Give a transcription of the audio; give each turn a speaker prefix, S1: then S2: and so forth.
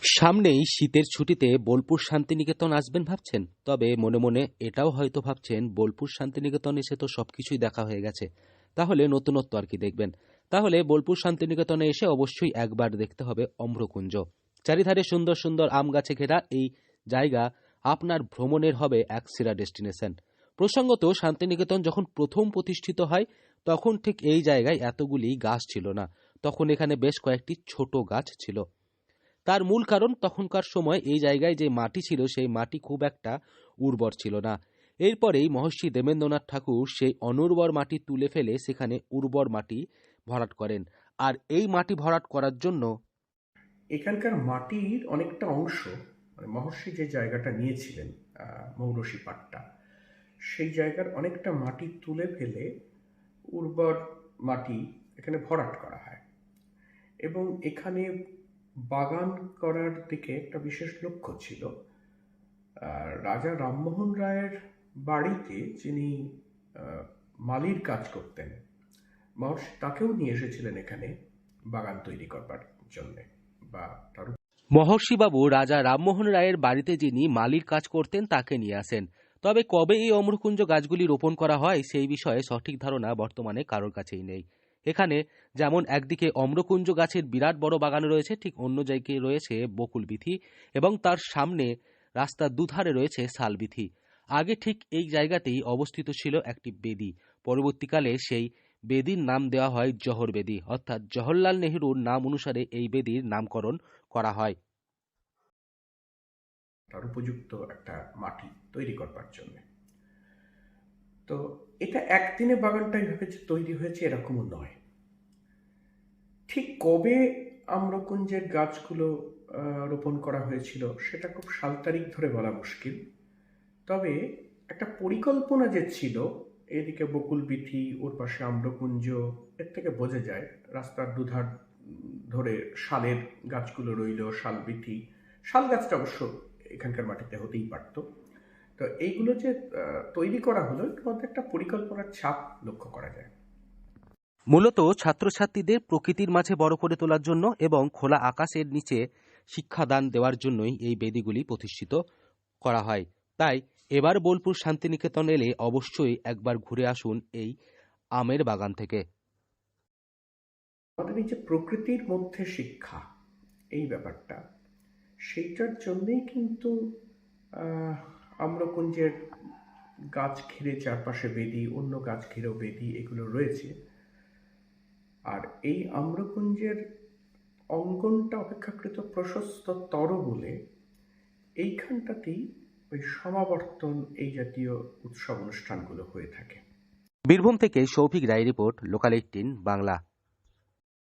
S1: সামনেই শীতের ছুটিতে বোলপুর শান্তিনিকেতন আসবেন ভাবছেন, তবে মনে মনে এটাও হয়তো ভাবছেন বোলপুর শান্তিনিকেতন এসে তো সবকিছুই দেখা হয়ে গেছে, তাহলে নতুনত্ব আর কি দেখবেন। তাহলে বোলপুর শান্তিনিকেতনে এসে অবশ্যই একবার দেখতে হবে অম্রকুঞ্জ। চারিধারে সুন্দর সুন্দর আম গাছে ঘেরা এই জায়গা আপনার ভ্রমণের হবে এক সেরা ডেস্টিনেশন। প্রসঙ্গত, শান্তিনিকেতন যখন প্রথম প্রতিষ্ঠিত হয় তখন ঠিক এই জায়গায় এতগুলি গাছ ছিল না। তখন এখানে বেশ কয়েকটি ছোট গাছ ছিল। তার মূল কারণ, তখনকার সময় এই জায়গায় যে মাটি ছিল সেই মাটি খুব একটা উর্বর ছিল না। এরপরেই মহর্ষি দেবেন্দ্রনাথ ঠাকুর সেই অনুর্বর মাটি তুলে ফেলে সেখানে উর্বর মাটি ভরাট করেন। আর এই মাটি ভরাট করার জন্য
S2: এখানকার মাটির অনেকটা অংশ, মানে মহর্ষি যে জায়গাটা নিয়েছিলেন, মৌরসি পাট্টা, সেই জায়গার অনেকটা মাটি তুলে ফেলে উর্বর মাটি এখানে ভরাট করা হয়। এবং এখানে বাগান করার দিকে একটা বিশেষ লক্ষ্য ছিল। রাজা রামমোহন রায়ের বাড়িতে যিনি মালির কাজ করতেন, মহর্ষি তাকেও নিয়ে এসেছিলেন এখানে বাগান তৈরি করবার জন্যে, বা তার
S1: মহর্ষিবাবু রাজা রামমোহন রায়ের বাড়িতে যিনি মালির কাজ করতেন তাকে নিয়ে আসেন। তবে কবে এই অম্রকুঞ্জ গাছগুলি রোপণ করা হয় সেই বিষয়ে সঠিক ধারণা বর্তমানে কারোর কাছেই নেই। এখানে যেমন একদিকে অম্রকুঞ্জ গাছের বিরাট বড় বাগান রয়েছে, ঠিক অন্য জায়গায় রয়েছে বকুল বিথি এবং তার সামনে রাস্তার দুধারে রয়েছে শালবিথি। আগে ঠিক এই জায়গাতেই অবস্থিত ছিল একটি বেদি। পরবর্তীকালে সেই বেদির নাম দেওয়া হয় জহর বেদি, অর্থাৎ জওহরলাল নেহরুর নাম অনুসারে এই বেদির নামকরণ করা হয়।
S2: তার উপযুক্ত একটা মাটি তৈরি করবার জন্য। তো এটা একদিনে বাগানটা এইভাবে যে তৈরি হয়েছে এরকমও নয়। ঠিক কবে আম্রকুঞ্জের গাছগুলো রোপণ করা হয়েছিল সেটা খুব সাল তারিখ ধরে বলা মুশকিল। তবে একটা পরিকল্পনা যে ছিল, এদিকে বকুল বিথি, ওর পাশে আম্রকুঞ্জ, এর থেকে বোঝা যায় রাস্তার দুধার ধরে শালের গাছগুলো রইল, শাল বিথি। শাল গাছটা অবশ্য এখানকার মাটিতে হতেই পারত। তো এইগুলো যে তৈরি করা হলো, এর মধ্যে একটা পরিকল্পনার ছাপ লক্ষ্য করা যায়।
S1: মূলত ছাত্রছাত্রীদের প্রকৃতির মাঝে বড় করে তোলার জন্য এবং খোলা আকাশের নিচে শিক্ষাদান দেওয়ার জন্যই এই বেদিগুলি প্রতিষ্ঠিত করা হয়। তাই এবার বোলপুর শান্তিনিকেতন এলে অবশ্যই একবার ঘুরে আসুন এই আমের বাগান থেকে।
S2: আমাদের এই যে প্রকৃতির মধ্যে শিক্ষা, এই ব্যাপারটা, সেইটার জন্যেই কিন্তু আহ, আম্রকুঞ্জের গাছ ঘিরে চারপাশে বেদি, অন্য গাছ ঘিরেও বেদি, এগুলো রয়েছে। আর এই আম্রকুঞ্জের অঙ্গনটা অপেক্ষাকৃত প্রশস্ততর বলে এইখানটাতেই ওই সমাবর্তন, এই জাতীয় উৎসব অনুষ্ঠানগুলো হয়ে থাকে।
S1: বীরভূম থেকে শৌভিক রায় রিপোর্ট, লোকাল 18 বাংলা।